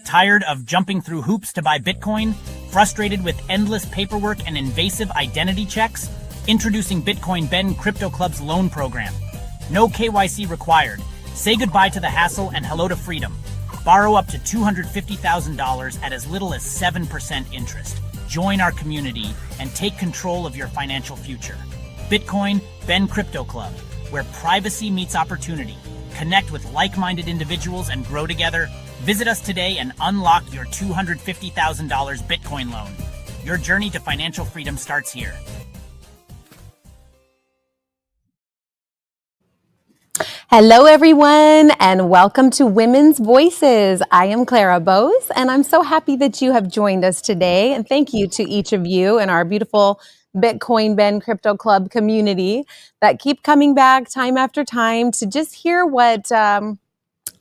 Tired of jumping through hoops to buy Bitcoin? Frustrated with endless paperwork and invasive identity checks? Introducing Bitcoin Ben Crypto Club's loan program. No KYC required. Say goodbye to the hassle and hello to freedom. Borrow up to $250,000 at as little as 7% interest. Join our community and take control of your financial future. Bitcoin Ben Crypto Club, where privacy meets opportunity. Connect with like-minded individuals and grow together. Visit us today and unlock your $250,000 Bitcoin loan. Your journey to financial freedom starts here. Hello, everyone, and welcome to Women's Voices. I am Clara Bose, and I'm so happy that you have joined us today. And thank you to each of you in our beautiful Bitcoin Ben Crypto Club community that keep coming back time after time to just hear what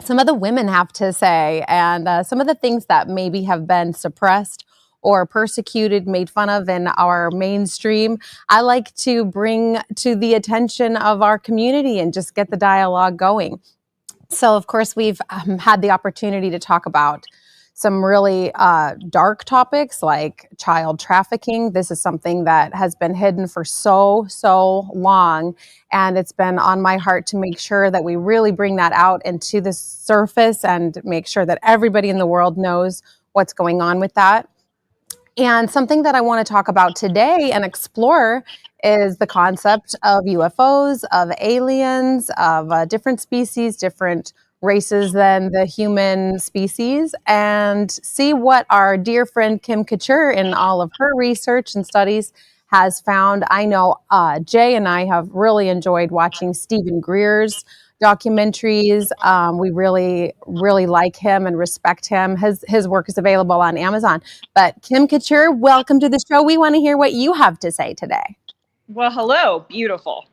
some of the women have to say and some of the things that maybe have been suppressed or persecuted, made fun of in our mainstream. I like to bring to the attention of our community and just get the dialogue going. So, of course, we've had the opportunity to talk about some really dark topics like child trafficking. This is something that has been hidden for so long. And it's been on my heart to make sure that we really bring that out into the surface and make sure that everybody in the world knows what's going on with that. And something that I want to talk about today and explore is the concept of UFOs, of aliens, of different species, different races than the human species, and see what our dear friend Kim Couture in all of her research and studies has found. I know Jay and I have really enjoyed watching Stephen Greer's documentaries. We really like him and respect him. His work is available on Amazon. But Kim Couture, welcome to the show. We want to hear what you have to say today. Well, hello, beautiful.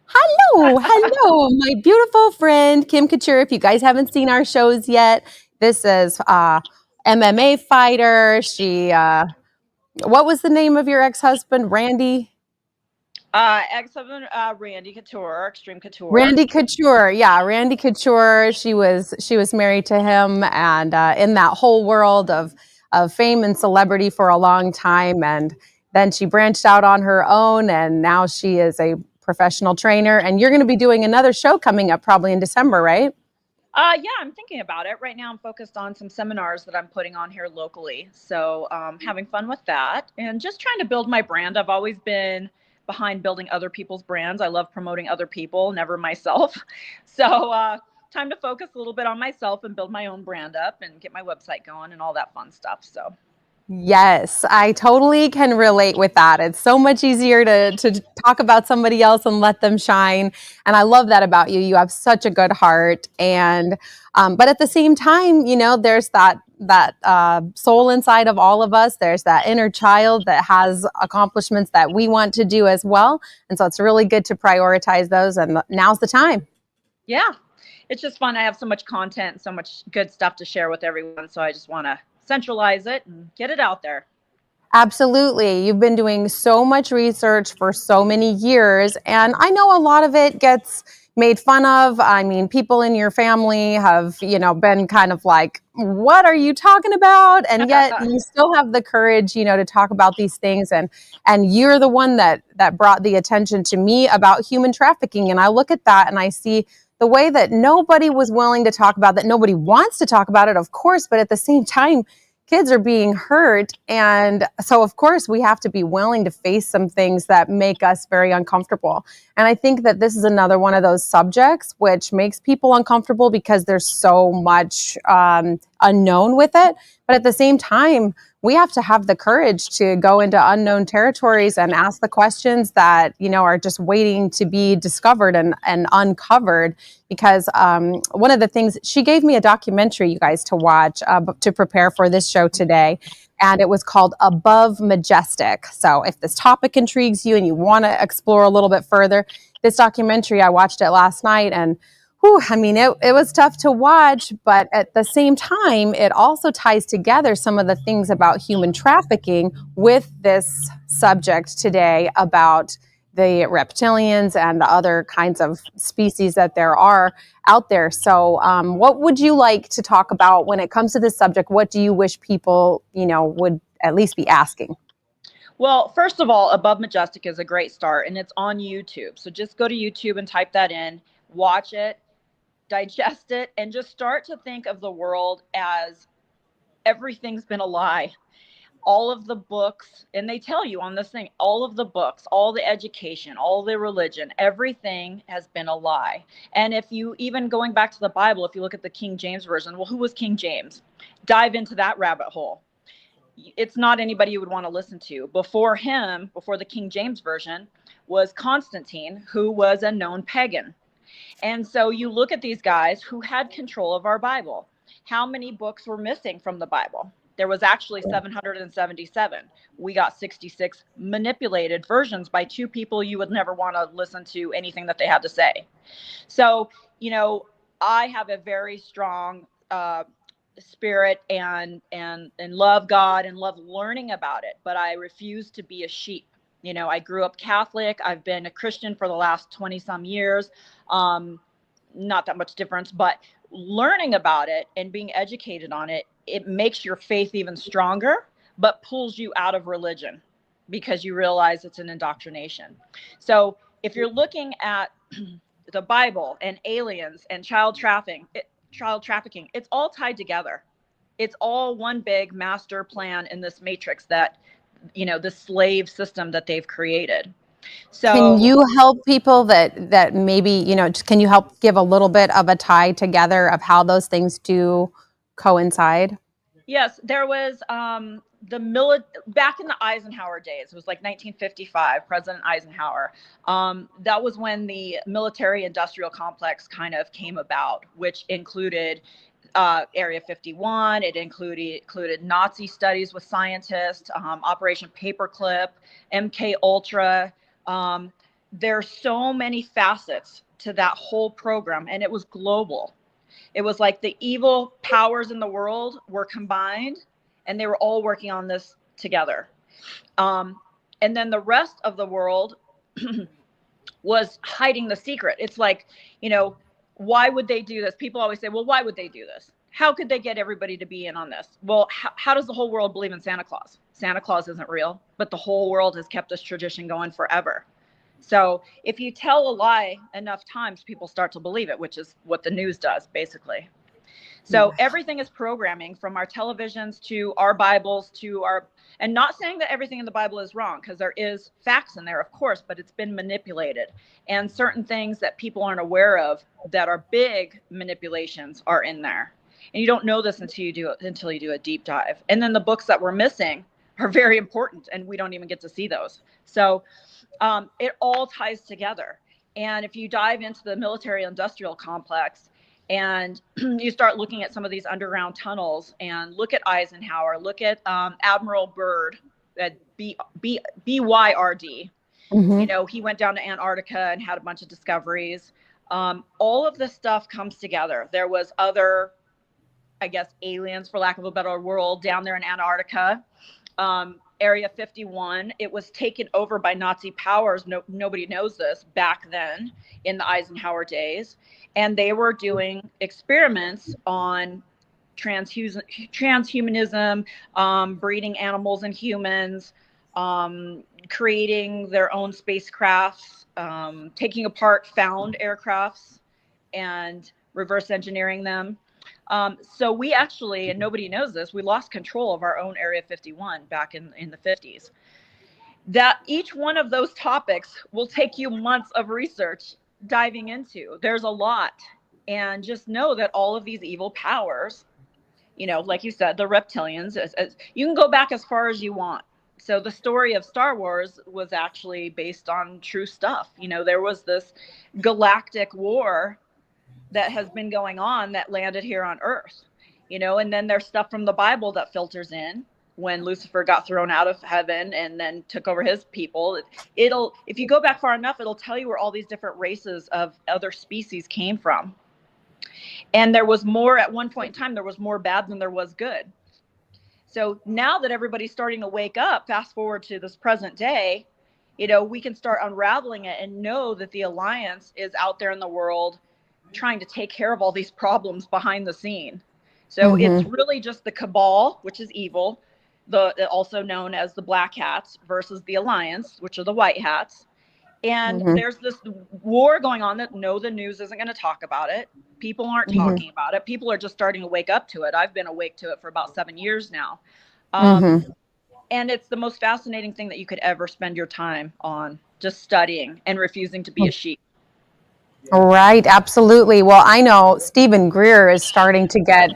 Hello, my beautiful friend, Kim Couture. If you guys haven't seen our shows yet, this is MMA fighter. She, what was the name of your ex-husband, Randy? Ex-husband, Randy Couture, Extreme Couture. Randy Couture, yeah, Randy Couture. She was married to him, and in that whole world of fame and celebrity for a long time, and then she branched out on her own, and now she is a professional trainer. And you're going to be doing another show coming up probably in December, right? Yeah, I'm thinking about it. Right now I'm focused on some seminars that I'm putting on here locally. So having fun with that and just trying to build my brand. I've always been behind building other people's brands. I love promoting other people, never myself. So time to focus a little bit on myself and build my own brand up and get my website going and all that fun stuff. So. Yes, I totally can relate with that. It's so much easier to talk about somebody else and let them shine. And I love that about you. You have such a good heart. And, but at the same time, you know, there's that soul inside of all of us. There's that inner child that has accomplishments that we want to do as well. And so it's really good to prioritize those. And now's the time. Yeah, it's just fun. I have so much content, so much good stuff to share with everyone. So I just want to centralize it and get it out there. Absolutely. You've been doing so much research for so many years, and I know a lot of it gets made fun of. I mean, people in your family have, you know, been kind of like, what are you talking about? And yet you still have the courage, you know, to talk about these things. And you're the one that brought the attention to me about human trafficking. And I look at that and I see the way that nobody was willing to talk about that. Nobody wants to talk about it, of course, but at the same time, kids are being hurt. And so, of course, we have to be willing to face some things that make us very uncomfortable. And I think that this is another one of those subjects which makes people uncomfortable because there's so much unknown with it. But at the same time, we have to have the courage to go into unknown territories and ask the questions that, you know, are just waiting to be discovered and uncovered. Because one of the things, she gave me a documentary, you guys, to watch to prepare for this show today. And it was called Above Majestic. So if this topic intrigues you and you want to explore a little bit further, this documentary, I watched it last night, and I mean, it was tough to watch, but at the same time, it also ties together some of the things about human trafficking with this subject today about the reptilians and the other kinds of species that there are out there. So what would you like to talk about when it comes to this subject? What do you wish people, would at least be asking? Well, first of all, Above Majestic is a great start, and it's on YouTube. So just go to YouTube and type that in, watch it, digest it, and just start to think of the world as everything's been a lie. All of the books, and they tell you on this thing, all of the books, all the education, all the religion, everything has been a lie. And if you even going back to the Bible, if you look at the King James Version, well, who was King James? Dive into that rabbit hole. It's not anybody you would want to listen to. Before him, before the King James Version, was Constantine, who was a known pagan. And so you look at these guys who had control of our Bible. How many books were missing from the Bible? There was actually 777. We got 66 manipulated versions by two people you would never want to listen to anything that they had to say. So, I have a very strong spirit and love God and love learning about it, but I refuse to be a sheep. I grew up Catholic. I've been a Christian for the last 20 some years. Not that much difference, but learning about it and being educated on it, it makes your faith even stronger, but pulls you out of religion because you realize it's an indoctrination. So if you're looking at the Bible and aliens and child trafficking, it's all tied together. It's all one big master plan in this matrix that, the slave system that they've created. So can you help people that maybe, can you help give a little bit of a tie together of how those things do coincide? Yes, there was back in the Eisenhower days. It was like 1955, President Eisenhower. That was when the military-industrial complex kind of came about, which included Area 51. It included Nazi studies with scientists, Operation Paperclip, MK Ultra. There's so many facets to that whole program, and it was global. It was like the evil powers in the world were combined, and they were all working on this together. And then the rest of the world was hiding the secret. It's like, why would they do this? People always say, well, why would they do this? How could they get everybody to be in on this? Well, how does the whole world believe in Santa Claus? Santa Claus isn't real, but the whole world has kept this tradition going forever. So if you tell a lie enough times, people start to believe it, which is what the news does, basically. So everything is programming, from our televisions to our Bibles to and not saying that everything in the Bible is wrong, because there is facts in there, of course, but it's been manipulated. And certain things that people aren't aware of that are big manipulations are in there. And you don't know this until you do a deep dive. And then the books that we're missing are very important, and we don't even get to see those. So it all ties together. And if you dive into the military-industrial complex and you start looking at some of these underground tunnels and look at Eisenhower, look at Admiral Byrd at BYRD. Mm-hmm. He went down to Antarctica and had a bunch of discoveries. All of this stuff comes together. There was other, I guess, aliens, for lack of a better word, down there in Antarctica. Area 51, it was taken over by Nazi powers. Nobody knows this back then in the Eisenhower days. And they were doing experiments on transhumanism, breeding animals and humans, creating their own spacecrafts, taking apart found aircrafts and reverse engineering them. So we actually, and nobody knows this, we lost control of our own Area 51 back in the 50s. That each one of those topics will take you months of research diving into. There's a lot. And just know that all of these evil powers, like you said, the reptilians, you can go back as far as you want. So the story of Star Wars was actually based on true stuff. There was this galactic war that has been going on that landed here on Earth, and then there's stuff from the Bible that filters in when Lucifer got thrown out of heaven and then took over his people. If you go back far enough, it'll tell you where all these different races of other species came from. And there was more, at one point in time, there was more bad than there was good. So now that everybody's starting to wake up, fast forward to this present day, we can start unraveling it and know that the alliance is out there in the world trying to take care of all these problems behind the scene. So it's really just the cabal, which is evil, also known as the black hats, versus the alliance, which are the white hats. And there's this war going on that the news isn't going to talk about it. People aren't talking about it. People are just starting to wake up to it. I've been awake to it for about 7 years now. And it's the most fascinating thing that you could ever spend your time on, just studying and refusing to be a sheep. Right, absolutely. Well, I know Stephen Greer is starting to get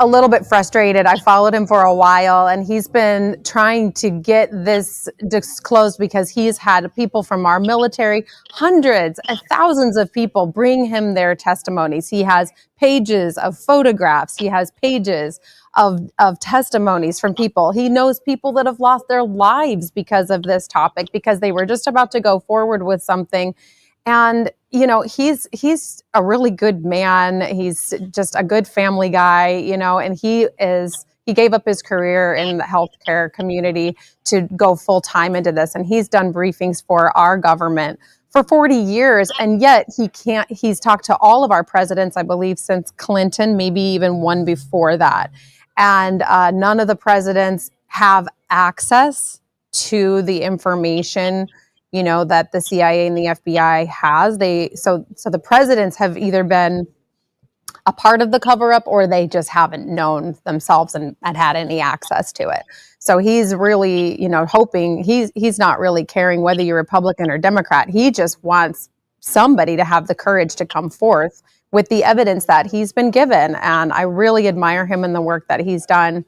a little bit frustrated. I followed him for a while, and he's been trying to get this disclosed because he's had people from our military, hundreds and thousands of people, bring him their testimonies. He has pages of photographs. He has pages of testimonies from people. He knows people that have lost their lives because of this topic, because they were just about to go forward with something. And, he's a really good man. He's just a good family guy, and he gave up his career in the healthcare community to go full time into this. And he's done briefings for our government for 40 years. And yet he's talked to all of our presidents, I believe, since Clinton, maybe even one before that. And none of the presidents have access to the information that the CIA and the FBI has. So the presidents have either been a part of the cover-up, or they just haven't known themselves and had any access to it. So he's really, hoping, he's not really caring whether you're Republican or Democrat. He just wants somebody to have the courage to come forth with the evidence that he's been given. And I really admire him and the work that he's done.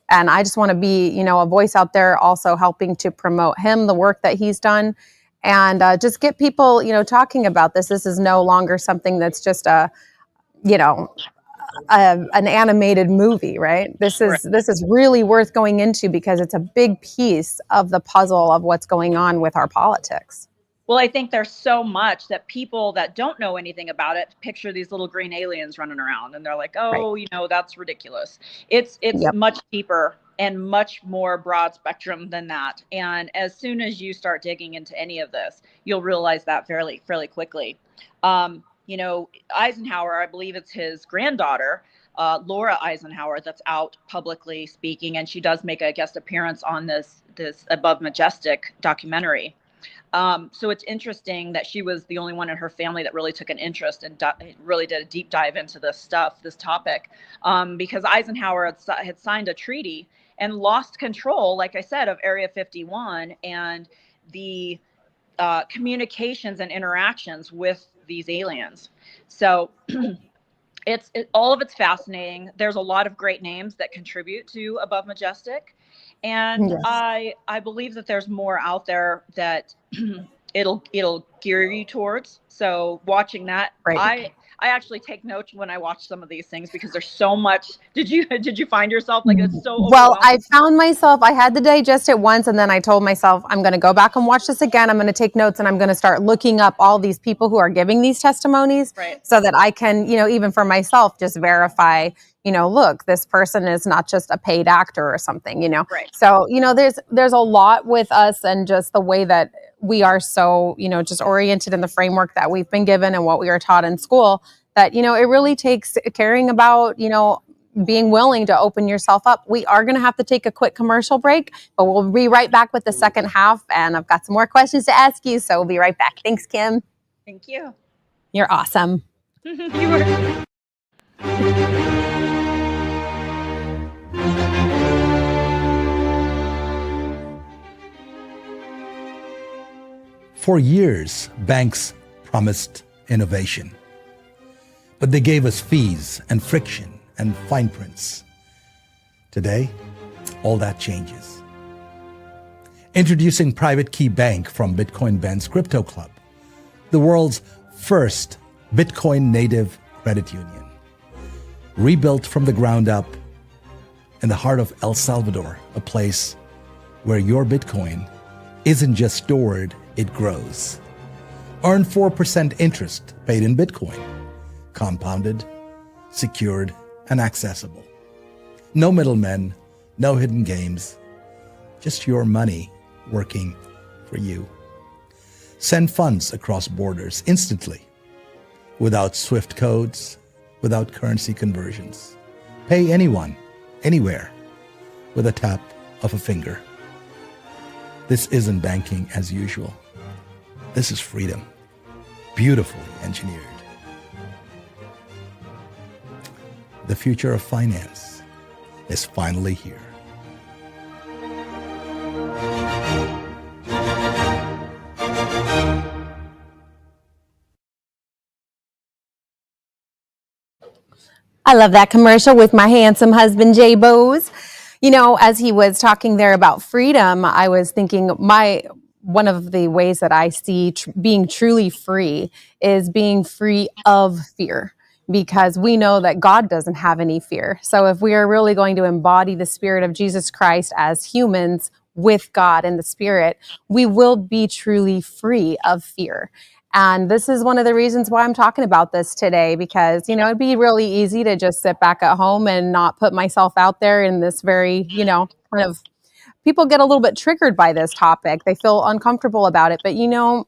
And I just want to be, a voice out there also helping to promote him, the work that he's done, and just get people, talking about this. This is no longer something that's just an animated movie, right? This is really worth going into, because it's a big piece of the puzzle of what's going on with our politics. Well, I think there's so much that people that don't know anything about it picture these little green aliens running around, and they're like, oh, right, that's ridiculous. It's much deeper and much more broad spectrum than that. And as soon as you start digging into any of this, you'll realize that fairly quickly. Eisenhower, I believe it's his granddaughter, Laura Eisenhower, that's out publicly speaking, and she does make a guest appearance on this Above Majestic documentary. So it's interesting that she was the only one in her family that really took an interest and really did a deep dive into this topic, because Eisenhower had signed a treaty and lost control, like I said, of Area 51 and the communications and interactions with these aliens. So all of it's fascinating. There's a lot of great names that contribute to Above Majestic. And yes, I believe that there's more out there that it'll gear you towards. So watching that, right, I actually take notes when I watch some of these things, because there's so much. Did you find yourself like it's so well? I found myself, I had to digest it once, and then I told myself I'm going to go back and watch this again. I'm going to take notes, and I'm going to start looking up all these people who are giving these testimonies, right, so that I can, even for myself, just verify, look, this person is not just a paid actor or something, Right. So, there's a lot with us, and just the way that we are so, just oriented in the framework that we've been given and what we are taught in school, that, it really takes caring about, being willing to open yourself up. We are going to have to take a quick commercial break, but we'll be right back with the second half. And I've got some more questions to ask you. So we'll be right back. Thanks, Kim. Thank you. You're awesome. You were. For years, banks promised innovation, but they gave us fees and friction and fine prints. Today, all that changes. Introducing Private Key Bank from Bitcoin Crypto Club, the world's first Bitcoin native credit union. Rebuilt from the ground up in the heart of El Salvador, a place where your Bitcoin isn't just stored, it grows. Earn 4% interest paid in Bitcoin, compounded, secured, and accessible. No middlemen, no hidden games, just your money working for you. Send funds across borders instantly, without SWIFT codes, without currency conversions. Pay anyone, anywhere, with a tap of a finger. This isn't banking as usual. This is freedom, beautifully engineered. The future of finance is finally here. I love that commercial with my handsome husband, Jay Bose. You know, as he was talking there about freedom, I was thinking one of the ways that I see being truly free is being free of fear, because we know that God doesn't have any fear. So if we are really going to embody the Spirit of Jesus Christ as humans with God and the Spirit, we will be truly free of fear. And this is one of the reasons why I'm talking about this today, because, you know, it'd be really easy to just sit back at home and not put myself out there in this very, you know, kind of, people get a little bit triggered by this topic. They feel uncomfortable about it. But, you know,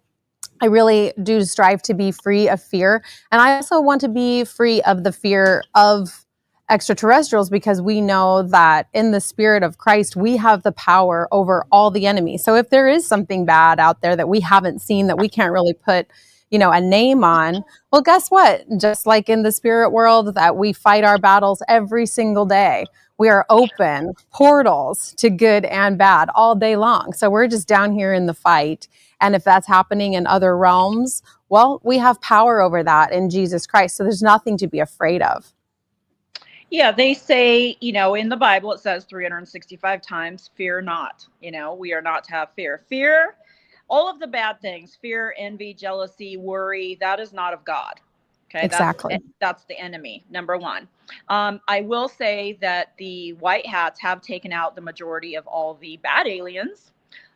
I really do strive to be free of fear. And I also want to be free of the fear of extraterrestrials, because we know that in the Spirit of Christ, we have the power over all the enemy. So if there is something bad out there that we haven't seen, that we can't really put, you know, a name on, well, guess what? Just like in the spirit world, that we fight our battles every single day. We are open portals to good and bad all day long. So we're just down here in the fight. And if that's happening in other realms, well, we have power over that in Jesus Christ. So there's nothing to be afraid of. Yeah, they say, you know, in the Bible, it says 365 times, fear not. You know, we are not to have fear. Fear, all of the bad things, fear, envy, jealousy, worry, that is not of God. Okay, Exactly. That's the enemy, number one. I will say that the white hats have taken out the majority of all the bad aliens,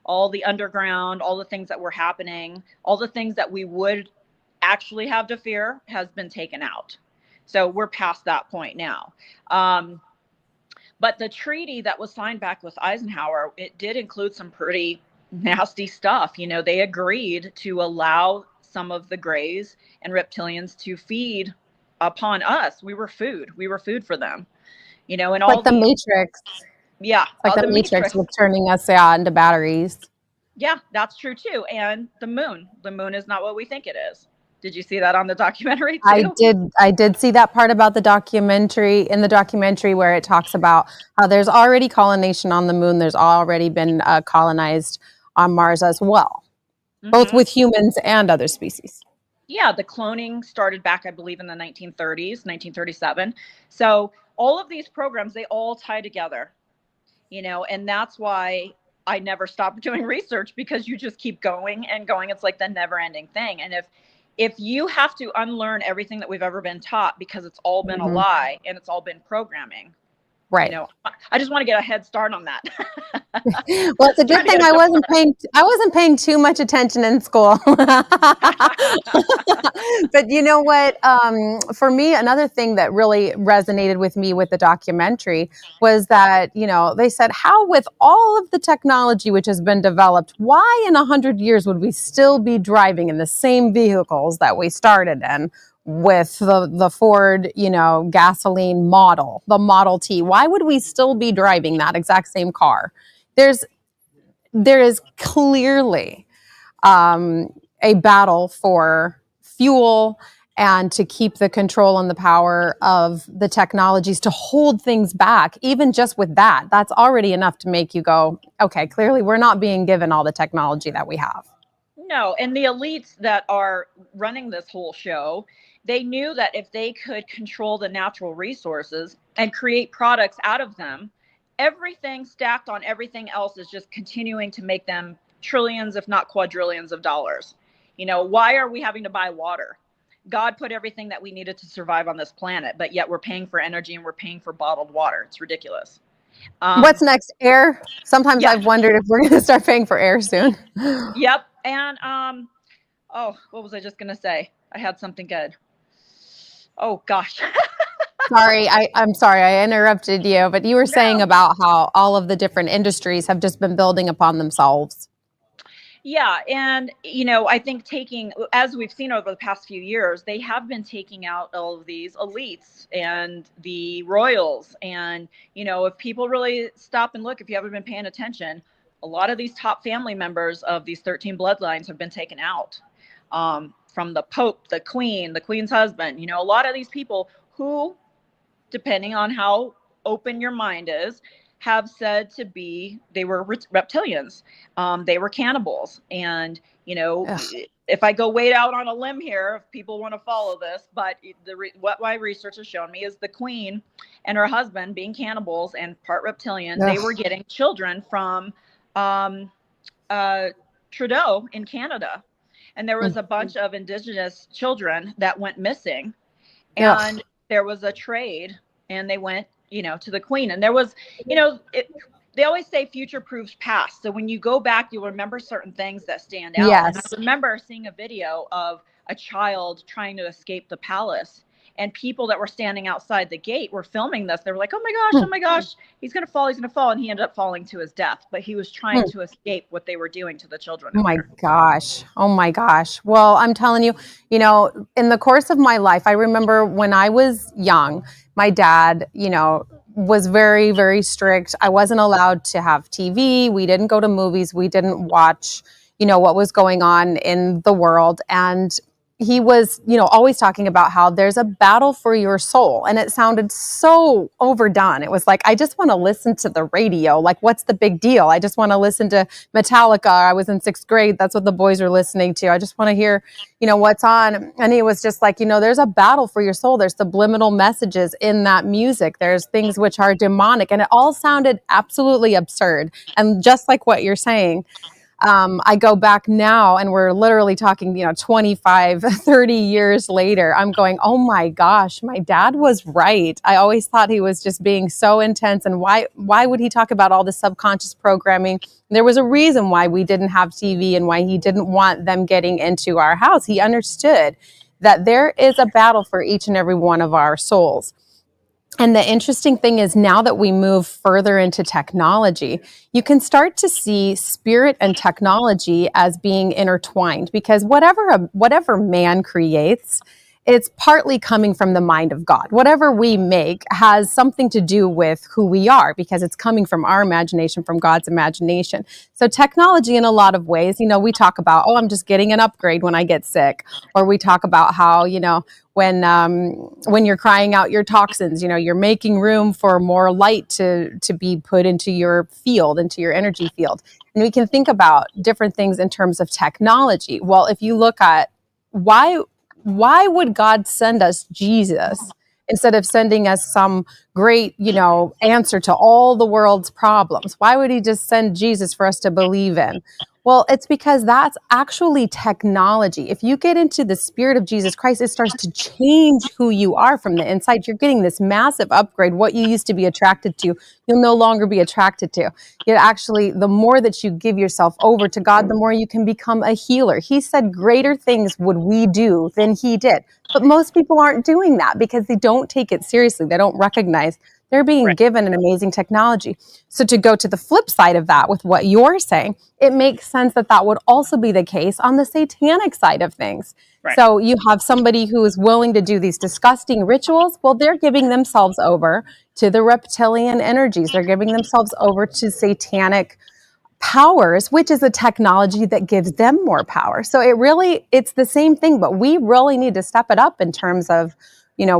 all the underground, all the things that were happening, all the things that we would actually have to fear has been taken out. So we're past that point now. But the treaty that was signed back with Eisenhower, it did include some pretty nasty stuff. You know, they agreed to allow some of the grays and reptilians to feed upon us. We were food. We were food for them. You know, and all Like the Matrix. Yeah. Like the Matrix was turning us into batteries. Yeah, that's true too. And the moon is not what we think it is. Did you see that on the documentary too? I did see that part about the documentary, in the documentary, where it talks about how there's already colonization on the moon. There's already been colonized on Mars as well, both with humans and other species. Yeah, the cloning started back, I believe, in the 1930s, 1937. So all of these programs, they all tie together, you know, and that's why I never stopped doing research, because you just keep going and going. It's like the never ending thing. And if you have to unlearn everything that we've ever been taught, because it's all been a lie and it's all been programming, right? You know, I just want to get a head start on that. Well, it's a good thing I wasn't paying too much attention in school. But you know what? For me, another thing that really resonated with me with the documentary was that, you know, they said, how with all of the technology which has been developed, why in 100 years would we still be driving in the same vehicles that we started in with the Ford, you know, gasoline model, the Model T? Why would we still be driving that exact same car? There is clearly a battle for fuel and to keep the control and the power of the technologies to hold things back. Even just with that, that's already enough to make you go, okay, clearly we're not being given all the technology that we have. No, and the elites that are running this whole show, they knew that if they could control the natural resources and create products out of them, everything stacked on everything else is just continuing to make them trillions, if not quadrillions of dollars. You know, why are we having to buy water? God put everything that we needed to survive on this planet, but yet we're paying for energy and we're paying for bottled water. It's ridiculous. What's next? Air? Sometimes I've wondered if we're going to start paying for air soon. Yep. And, oh, what was I just going to say? I had something good. Oh, gosh. Sorry, I'm sorry I interrupted you, but you were saying about how all of the different industries have just been building upon themselves. Yeah, and I think as we've seen over the past few years, they have been taking out all of these elites and the royals. And if people really stop and look, if you haven't been paying attention, a lot of these top family members of these 13 bloodlines have been taken out. From the Pope, the Queen's husband, a lot of these people who, depending on how open your mind is, have said they were reptilians. They were cannibals. And, Ugh. if I go way out on a limb here, if people want to follow this, but what my research has shown me is the Queen and her husband, being cannibals and part reptilian, they were getting children from Trudeau in Canada. And there was a bunch of Indigenous children that went missing. And there was a trade, and they went, to the Queen. And there was, they always say future proves past. So when you go back, you'll remember certain things that stand out. Yes. And I remember seeing a video of a child trying to escape the palace, and people that were standing outside the gate were filming this. They were like, oh my gosh, he's going to fall. And he ended up falling to his death, but he was trying to escape what they were doing to the children. Oh my gosh. Well, I'm telling you, in the course of my life, I remember when I was young, my dad, was very, very strict. I wasn't allowed to have TV. We didn't go to movies. We didn't watch, what was going on in the world. And he was, always talking about how there's a battle for your soul. And it sounded so overdone. It was like, I just want to listen to the radio. Like, what's the big deal? I just want to listen to Metallica. I was in 6th grade. That's what the boys were listening to. I just want to hear, what's on. And he was just like, there's a battle for your soul. There's subliminal messages in that music. There's things which are demonic. And it all sounded absolutely absurd. And just like what you're saying, I go back now, and we're literally talking, 25, 30 years later, I'm going, oh my gosh, my dad was right. I always thought he was just being so intense. And why would he talk about all the subconscious programming? There was a reason why we didn't have TV and why he didn't want them getting into our house. He understood that there is a battle for each and every one of our souls. And the interesting thing is, now that we move further into technology, you can start to see spirit and technology as being intertwined, because whatever man creates, it's partly coming from the mind of God. Whatever we make has something to do with who we are, because it's coming from our imagination, from God's imagination. So technology, in a lot of ways, we talk about, I'm just getting an upgrade when I get sick. Or we talk about how, when you're crying out your toxins, you're making room for more light to be put into your field, into your energy field. And we can think about different things in terms of technology. Well, if you look at why would God send us Jesus instead of sending us some great, answer to all the world's problems? Why would he just send Jesus for us to believe in? Well, it's because that's actually technology. If you get into the spirit of Jesus Christ, it starts to change who you are from the inside. You're getting this massive upgrade. What you used to be attracted to, you'll no longer be attracted to. Yet actually, the more that you give yourself over to God, the more you can become a healer. He said greater things would we do than he did. But most people aren't doing that because they don't take it seriously. They don't recognize they're being given an amazing technology. So to go to the flip side of that with what you're saying, it makes sense that would also be the case on the satanic side of things. Right. So you have somebody who is willing to do these disgusting rituals. Well, they're giving themselves over to the reptilian energies. They're giving themselves over to satanic powers, which is a technology that gives them more power. So it's the same thing, but we really need to step it up in terms of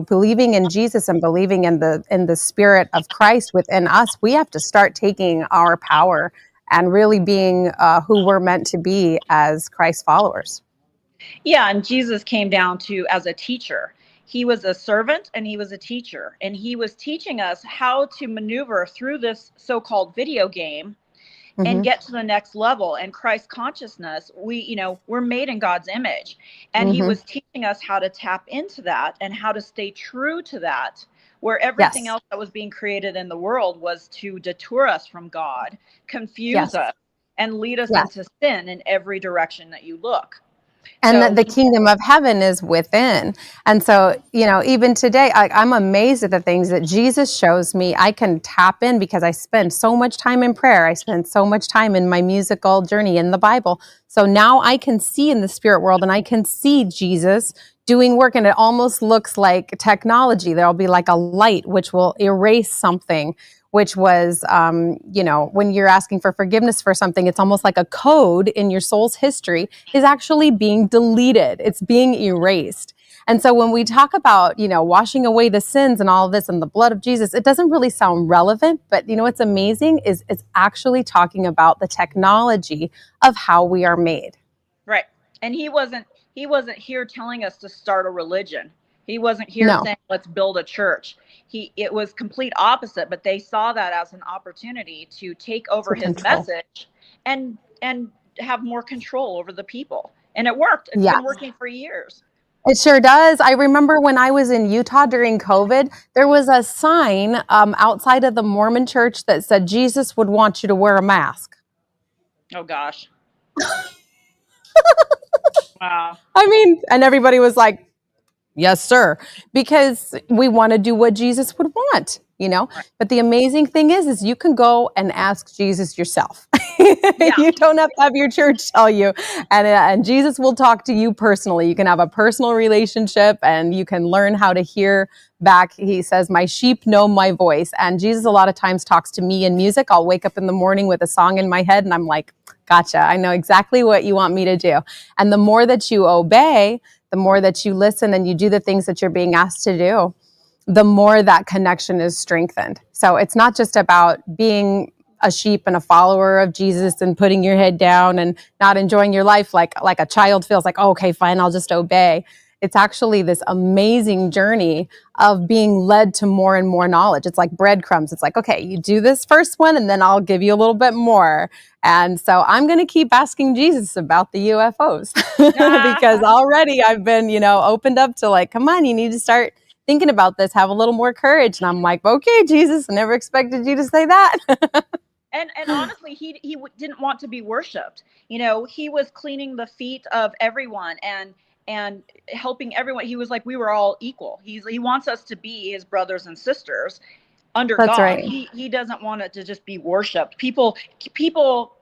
believing in Jesus and believing in the spirit of Christ within us. We have to start taking our power and really being who we're meant to be as Christ followers. Yeah, and Jesus came down to as a teacher. He was a servant and he was a teacher, and he was teaching us how to maneuver through this so-called video game and get to the next level. And Christ consciousness, we're made in God's image. And he was teaching us how to tap into that and how to stay true to that, where everything else that was being created in the world was to detour us from God, confuse us, and lead us into sin in every direction that you look. And So the kingdom of heaven is within. And so, even today, I'm amazed at the things that Jesus shows me. I can tap in because I spend so much time in prayer. I spend so much time in my musical journey in the Bible. So now I can see in the spirit world and I can see Jesus doing work, and it almost looks like technology. There'll be like a light which will erase something, which was, when you're asking for forgiveness for something, it's almost like a code in your soul's history is actually being deleted. It's being erased. And so when we talk about, washing away the sins and all of this and the blood of Jesus, it doesn't really sound relevant, but what's amazing is it's actually talking about the technology of how we are made. right. And he wasn't here telling us to start a religion. He wasn't here saying, let's build a church. It was complete opposite, but they saw that as an opportunity to take over his message and have more control over the people. And it worked. It's been working for years. It sure does. I remember when I was in Utah during COVID, there was a sign outside of the Mormon church that said Jesus would want you to wear a mask. Oh, gosh. Wow. And everybody was like, yes, sir, because we want to do what Jesus would want, But the amazing thing is you can go and ask Jesus yourself. Yeah. You don't have to have your church tell you, and Jesus will talk to you personally. You can have a personal relationship, and you can learn how to hear back. He says, "My sheep know my voice," and Jesus a lot of times talks to me in music. I'll wake up in the morning with a song in my head, and I'm like, "Gotcha! I know exactly what you want me to do." And the more that you obey, the more that you listen and you do the things that you're being asked to do, the more that connection is strengthened. So it's not just about being a sheep and a follower of Jesus and putting your head down and not enjoying your life like a child feels like, oh, okay, fine, I'll just obey. It's actually this amazing journey of being led to more and more knowledge. It's like breadcrumbs. It's like, okay, you do this first one and then I'll give you a little bit more. And so I'm going to keep asking Jesus about the UFOs because already I've been, opened up to like, come on, you need to start thinking about this, have a little more courage. And I'm like, okay, Jesus, I never expected you to say that. And honestly, he didn't want to be worshipped. He was cleaning the feet of everyone and helping everyone. He was like, we were all equal. He wants us to be his brothers and sisters under That's God. right. He doesn't want it to just be worshipped. People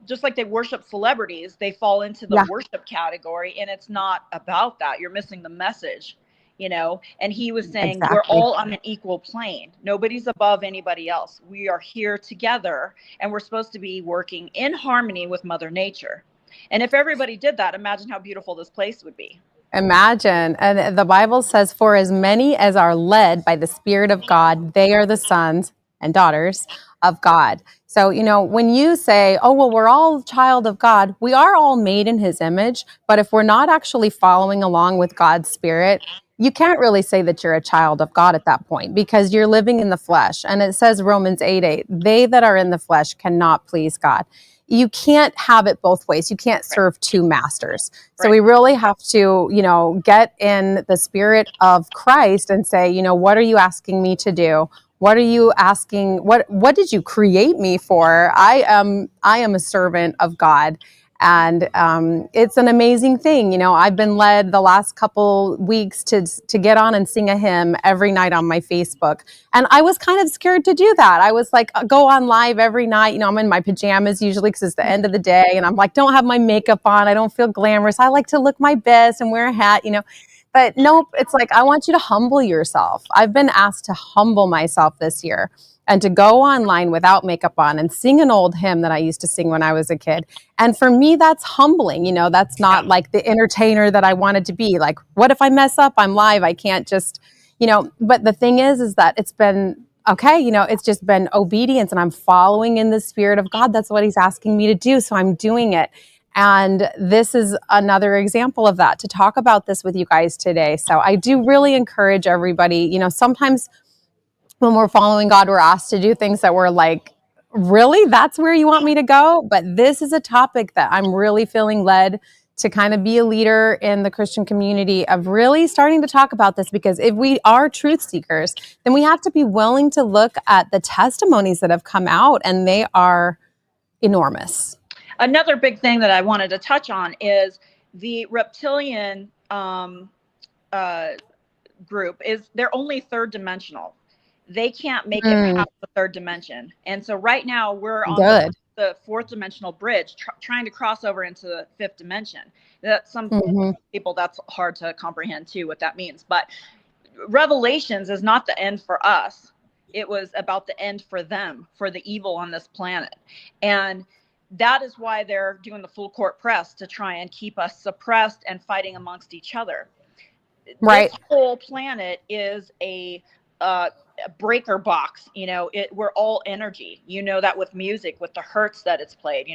just like they worship celebrities, they fall into the worship category, and it's not about that. You're missing the message. And he was saying we're all on an equal plane. Nobody's above anybody else. We are here together, and we're supposed to be working in harmony with Mother Nature. And if everybody did that, imagine how beautiful this place would be. Imagine. And the Bible says, for as many as are led by the Spirit of God, they are the sons and daughters of God. So, when you say, oh, well, we're all child of God, we are all made in his image. But if we're not actually following along with God's Spirit, you can't really say that you're a child of God at that point because you're living in the flesh. And it says Romans 8:8, they that are in the flesh cannot please God. You can't have it both ways. You can't serve two masters. So we really have to, get in the spirit of Christ and say, what are you asking me to do? What are you asking? What did you create me for? I am a servant of God. And it's an amazing thing. I've been led the last couple weeks to get on and sing a hymn every night on my Facebook. And I was kind of scared to do that. I was like, go on live every night. I'm in my pajamas usually because it's the end of the day. And I'm like, don't have my makeup on. I don't feel glamorous. I like to look my best and wear a hat, But nope, it's like, I want you to humble yourself. I've been asked to humble myself this year. And to go online without makeup on and sing an old hymn that I used to sing when I was a kid. And for me, that's humbling. That's not like the entertainer that I wanted to be. Like, what if I mess up? I'm live. I can't just, but the thing is that it's been, okay, it's just been obedience and I'm following in the Spirit of God. That's what he's asking me to do. So I'm doing it. And this is another example of that, to talk about this with you guys today. So I do really encourage everybody, sometimes when we're following God, we're asked to do things that we're like, really? That's where you want me to go? But this is a topic that I'm really feeling led to kind of be a leader in the Christian community of really starting to talk about this, because if we are truth seekers, then we have to be willing to look at the testimonies that have come out, and they are enormous. Another big thing that I wanted to touch on is The reptilian group they're only third dimensional. They can't make it past the third dimension. And so right now we're on the fourth dimensional bridge, trying to cross over into the fifth dimension. That some people, that's hard to comprehend too, what that means. But Revelations is not the end for us. It was about the end for them, for the evil on this planet. And that is why they're doing the full court press, to try and keep us suppressed and fighting amongst each other. Right. This whole planet is a breaker box. We're all energy. That with music, with the hertz that it's played.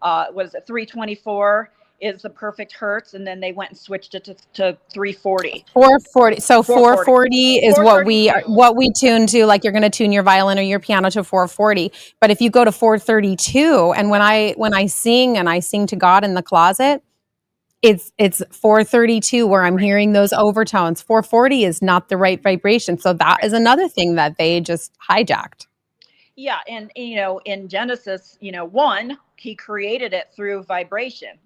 What is it? 324 is the perfect hertz, and then they went and switched it to 340. 440. So 440 is what we tune to. Like you're going to tune your violin or your piano to 440. But if you go to 432, and when I sing and I sing to God in the closet, it's 432 where I'm hearing those overtones. 440 is not the right vibration. So that is another thing that they just hijacked. Yeah. And, in Genesis, 1, he created it through vibration.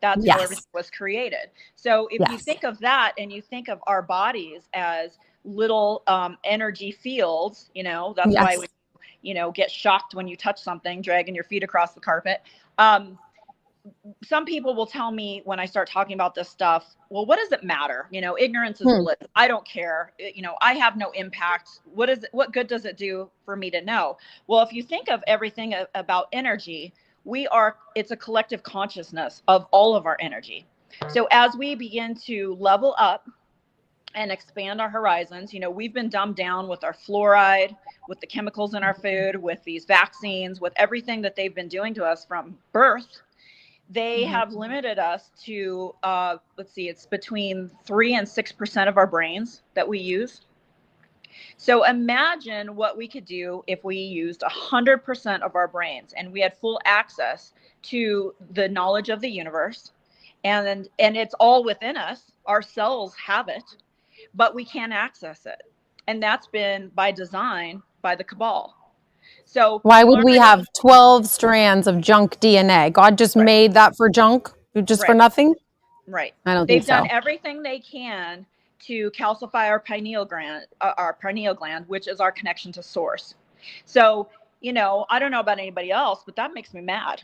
That's how everything was created. So if you think of that, and you think of our bodies as little energy fields, that's why we, get shocked when you touch something, dragging your feet across the carpet. Some people will tell me when I start talking about this stuff, well, what does it matter? Ignorance is bliss. I don't care. I have no impact. What good does it do for me to know? Well, if you think of everything about energy, it's a collective consciousness of all of our energy. So as we begin to level up and expand our horizons, we've been dumbed down with our fluoride, with the chemicals in our food, with these vaccines, with everything that they've been doing to us from birth. They have limited us to, it's between 3 and 6% of our brains that we use. So imagine what we could do if we used 100% of our brains and we had full access to the knowledge of the universe. And it's all within us. Our cells have it, but we can't access it. And that's been by design by the cabal. So why would we have 12 strands of junk DNA? God just made that for junk, just for nothing? Right. I don't think so. They've done everything they can to calcify our pineal gland, which is our connection to source. So, I don't know about anybody else, but that makes me mad.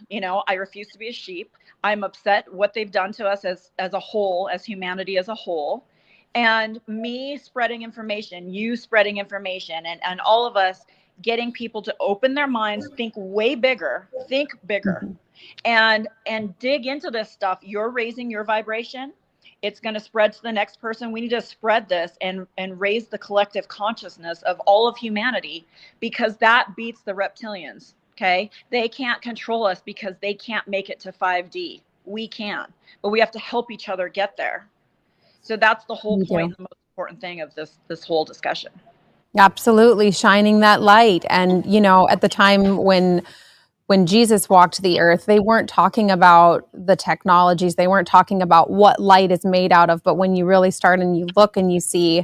I refuse to be a sheep. I'm upset what they've done to us as a whole, as humanity as a whole. And me spreading information, you spreading information, and all of us getting people to open their minds, think bigger, and dig into this stuff. You're raising your vibration. It's going to spread to the next person. We need to spread this and raise the collective consciousness of all of humanity, because that beats the reptilians. Okay. They can't control us because they can't make it to 5D. We can, but we have to help each other get there. So that's the whole point, the most important thing of this whole discussion. Absolutely, shining that light. And at the time when Jesus walked the earth, they weren't talking about the technologies, they weren't talking about what light is made out of. But when you really start and you look and you see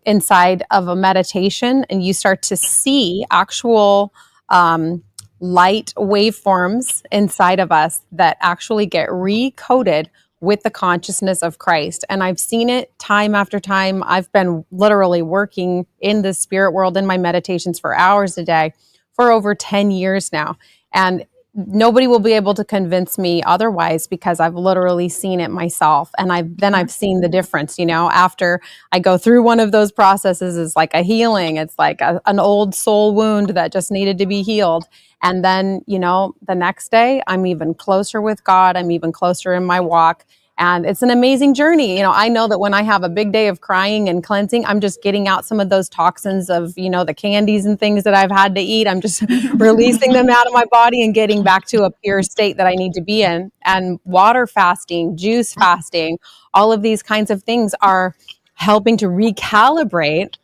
inside of a meditation, and you start to see actual light waveforms inside of us that actually get recoded with the consciousness of Christ. And I've seen it time after time. I've been literally working in the spirit world in my meditations for hours a day for over 10 years now. And nobody will be able to convince me otherwise, because I've literally seen it myself. And I've seen the difference, after I go through one of those processes. It's like a healing. It's like an old soul wound that just needed to be healed. And then, the next day I'm even closer with God. I'm even closer in my walk. And it's an amazing journey. I know that when I have a big day of crying and cleansing, I'm just getting out some of those toxins of, the candies and things that I've had to eat. I'm just releasing them out of my body and getting back to a pure state that I need to be in. And water fasting, juice fasting, all of these kinds of things are helping to recalibrate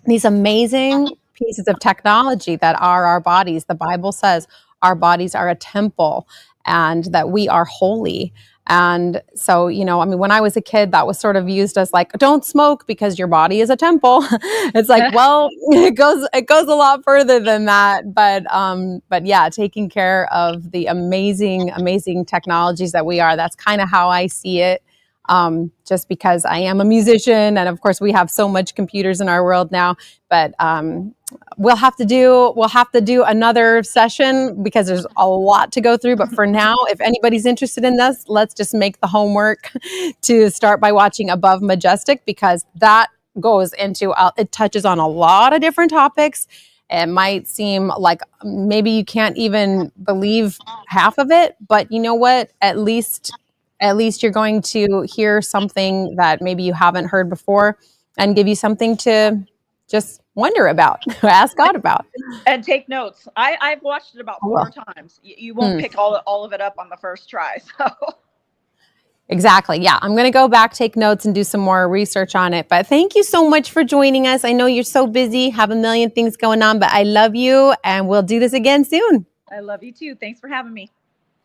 these amazing pieces of technology that are our bodies. The Bible says our bodies are a temple and that we are holy. And so, I mean, when I was a kid, that was sort of used as like, don't smoke because your body is a temple. It's like, well, it goes a lot further than that. But yeah, taking care of the amazing, amazing technologies that we are, that's kind of how I see it. Just because I am a musician, and of course we have so much computers in our world now, but we'll have to do another session because there's a lot to go through. But for now, if anybody's interested in this, let's just make the homework to start by watching Above Majestic, because that goes into it touches on a lot of different topics. It might seem like maybe you can't even believe half of it, but you know what? At least you're going to hear something that maybe you haven't heard before, and give you something to just wonder about, ask God about. And take notes. I've watched it about 4 times. You won't pick all of it up on the first try. So. Exactly. Yeah. I'm going to go back, take notes, and do some more research on it. But thank you so much for joining us. I know you're so busy, have a million things going on, but I love you, and we'll do this again soon. I love you too. Thanks for having me.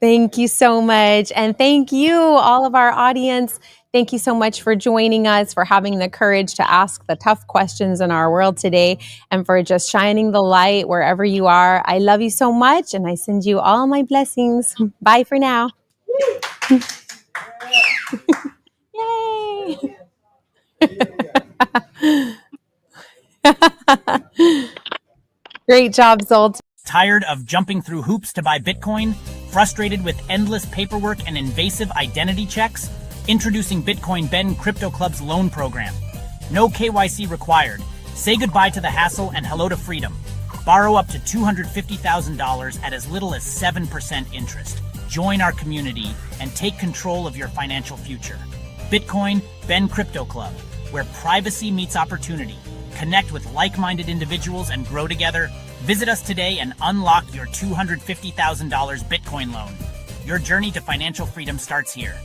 Thank you so much. And thank you, all of our audience. Thank you so much for joining us, for having the courage to ask the tough questions in our world today, and for just shining the light wherever you are. I love you so much, and I send you all my blessings. Bye for now. Yay! Great job, Zolt. Tired of jumping through hoops to buy Bitcoin? Frustrated with endless paperwork and invasive identity checks? Introducing Bitcoin Ben Crypto Club's loan program. No KYC required. Say goodbye to the hassle and hello to freedom. Borrow up to $250,000 at as little as 7% interest. Join our community and take control of your financial future. Bitcoin Ben Crypto Club, where privacy meets opportunity. Connect with like-minded individuals and grow together. Visit us today and unlock your $250,000 Bitcoin loan. Your journey to financial freedom starts here.